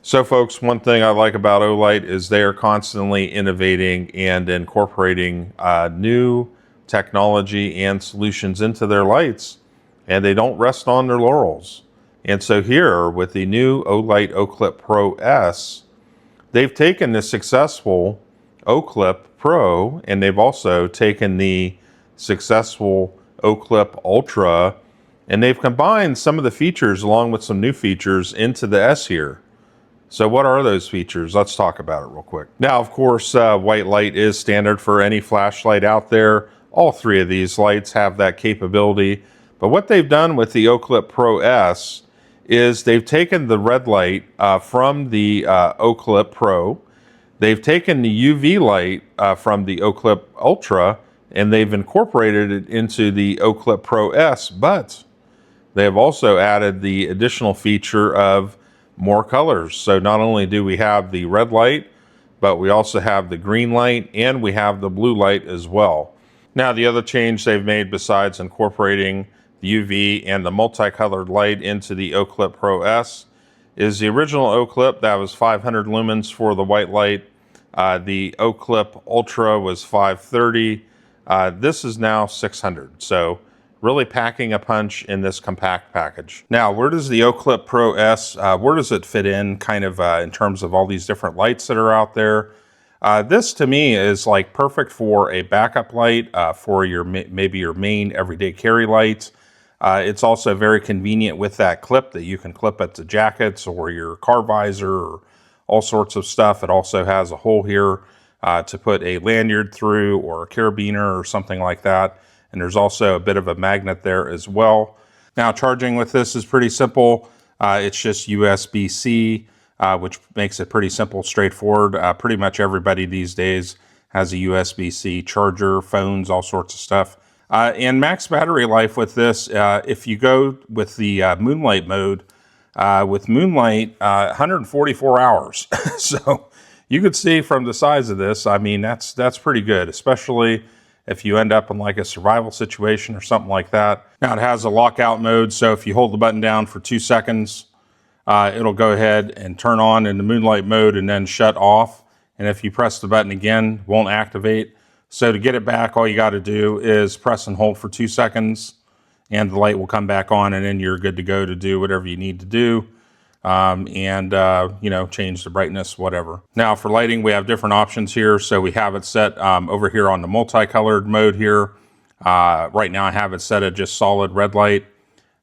So folks, one thing I like about Olight is they are constantly innovating and incorporating new technology and solutions into their lights, and they don't rest on their laurels. And so here with the new Olight OClip Pro S, they've taken the successful OClip Pro and they've also taken the successful OClip Ultra and they've combined some of the features along with some new features into the S here. So what are those features? Let's talk about it real quick. Now, of course, white light is standard for any flashlight out there. All three of these lights have that capability. But what they've done with the OClip Pro S is they've taken the red light from the OClip Pro. They've taken the UV light from the OClip Ultra, and they've incorporated it into the OClip Pro S, but they have also added the additional feature of more colors. So not only do we have the red light, but we also have the green light and we have the blue light as well. Now, the other change they've made besides incorporating the UV and the multicolored light into the OClip Pro S is the original OClip that was 500 lumens for the white light. The OClip Ultra was 530. This is now 600. So really packing a punch in this compact package. Now, where does the OClip Pro S, where does it fit in kind of in terms of all these different lights that are out there? This to me is like perfect for a backup light, for your maybe your main everyday carry light. It's also very convenient with that clip that you can clip it to jackets or your car visor or all sorts of stuff. It also has a hole here to put a lanyard through or a carabiner or something like that. And there's also a bit of a magnet there as well. Now, charging with this is pretty simple. It's just USB-C, which makes it pretty simple, straightforward. Pretty much everybody these days has a USB-C charger, phones, all sorts of stuff. And max battery life with this, if you go with the Moonlight mode, with Moonlight, 144 hours. So you could see from the size of this, I mean, that's pretty good, especially if you end up in like a survival situation or something like that. Now it has a lockout mode, so if you hold the button down for 2 seconds, it'll go ahead and turn on in the Moonlight mode and then shut off. And if you press the button again, it won't activate. So to get it back, all you got to do is press and hold for 2 seconds and the light will come back on and then you're good to go to do whatever you need to do. You know, change the brightness, whatever. Now for lighting, we have different options here. So we have it set over here on the multicolored mode here. Right now I have it set at just solid red light.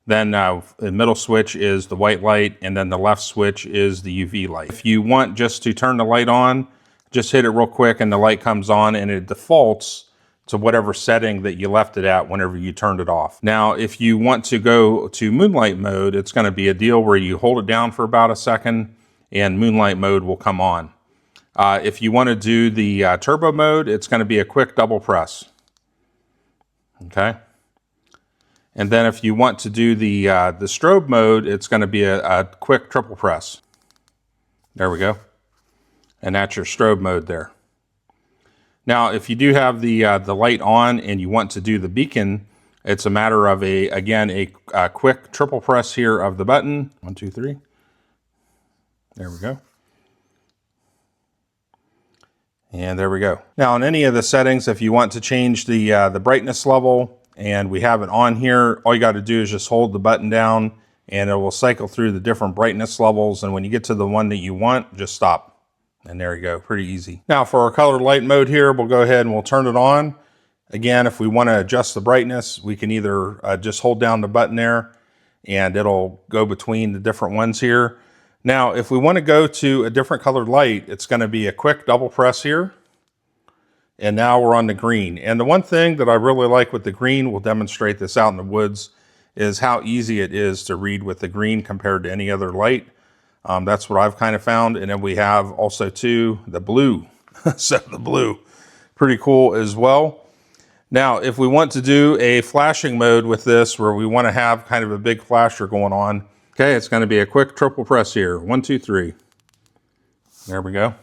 Then the middle switch is the white light, and then the left switch is the UV light. If you want just to turn the light on, just hit it real quick and the light comes on and it defaults to whatever setting that you left it at whenever you turned it off. Now, if you want to go to Moonlight mode, it's going to be a deal where you hold it down for about a second and Moonlight mode will come on. If you want to do the turbo mode, it's going to be a quick double press. Okay. And then if you want to do the strobe mode, it's going to be a quick triple press. There we go. And that's your strobe mode there. Now, if you do have the light on and you want to do the beacon, it's a matter of a quick triple press here of the button. 1, 2, 3. There we go. And there we go. Now, in any of the settings, if you want to change the brightness level, and we have it on here, all you got to do is just hold the button down and it will cycle through the different brightness levels. And when you get to the one that you want, just stop. And there you go, pretty easy. Now for our colored light mode here, we'll go ahead and we'll turn it on. Again, if we want to adjust the brightness, we can either just hold down the button there and it'll go between the different ones here. Now, if we want to go to a different colored light, it's going to be a quick double press here. And now we're on the green. And the one thing that I really like with the green, we'll demonstrate this out in the woods, is how easy it is to read with the green compared to any other light. That's what I've kind of found. And then we have also too the blue. So the blue, pretty cool as well. Now, if we want to do a flashing mode with this, where we want to have kind of a big flasher going on, okay, it's going to be a quick triple press here. 1, 2, 3. There we go.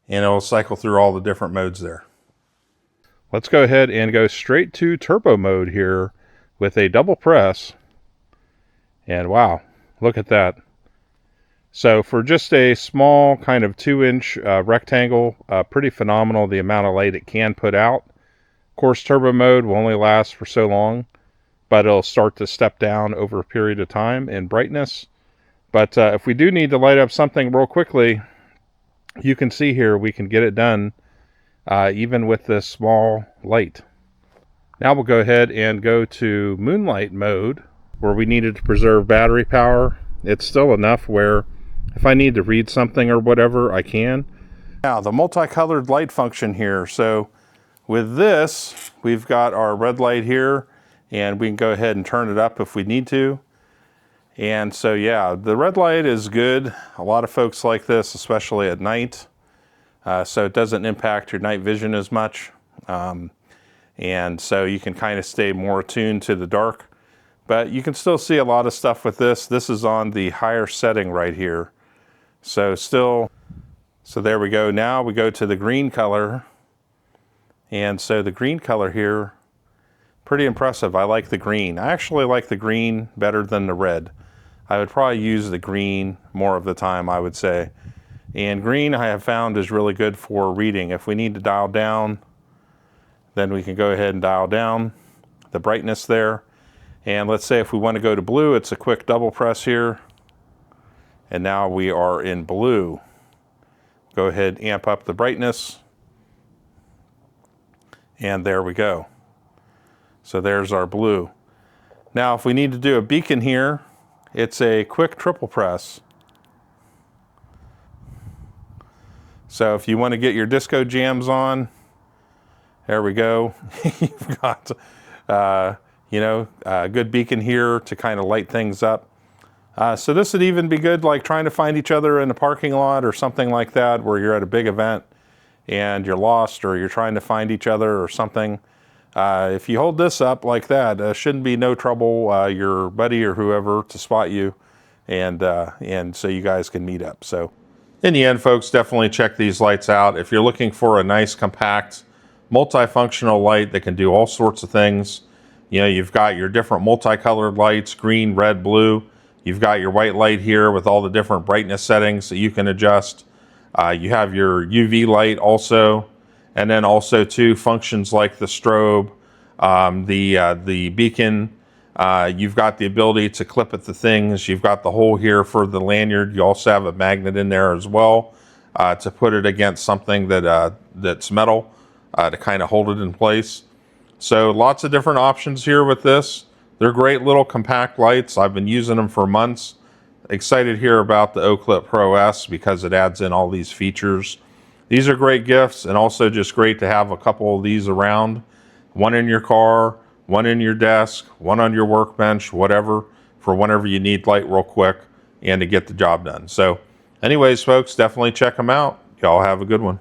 And it'll cycle through all the different modes there. Let's go ahead and go straight to turbo mode here with a double press. And wow, look at that. So for just a small kind of 2-inch rectangle, pretty phenomenal the amount of light it can put out. Of course, turbo mode will only last for so long, but it'll start to step down over a period of time in brightness. But if we do need to light up something real quickly, you can see here we can get it done even with this small light. Now we'll go ahead and go to moonlight mode, where we needed to preserve battery power. It's still enough where if I need to read something or whatever, I can. Now the multicolored light function here. So with this, we've got our red light here, and we can go ahead and turn it up if we need to. And so yeah, the red light is good. A lot of folks like this, especially at night. So it doesn't impact your night vision as much. And so you can kind of stay more attuned to the dark. But you can still see a lot of stuff with this. This is on the higher setting right here. So there we go. Now we go to the green color. And so the green color here, pretty impressive. I like the green. I actually like the green better than the red. I would probably use the green more of the time, I would say. And green I have found is really good for reading. If we need to dial down, then we can go ahead and dial down the brightness there. And let's say if we want to go to blue, it's a quick double press here. And now we are in blue. Go ahead and amp up the brightness. And there we go. So there's our blue. Now if we need to do a beacon here, it's a quick triple press. So if you want to get your disco jams on, there we go. You've got, a good beacon here to kind of light things up. So this would even be good like trying to find each other in a parking lot or something like that, where you're at a big event and you're lost, or you're trying to find each other or something. If you hold this up like that, shouldn't be no trouble, your buddy or whoever to spot you, and so you guys can meet up. So in the end, folks, definitely check these lights out. If you're looking for a nice, compact, multifunctional light that can do all sorts of things, you've got your different multicolored lights, green, red, blue. You've got your white light here with all the different brightness settings that you can adjust. You have your UV light also. And then also too, functions like the strobe, the beacon. You've got the ability to clip at the things. You've got the hole here for the lanyard. You also have a magnet in there as well to put it against something that's metal to kind of hold it in place. So lots of different options here with this. They're great little compact lights. I've been using them for months. Excited here about the OClip Pro S because it adds in all these features. These are great gifts, and also just great to have a couple of these around. One in your car, one in your desk, one on your workbench, whatever, for whenever you need light real quick and to get the job done. So anyways, folks, definitely check them out. Y'all have a good one.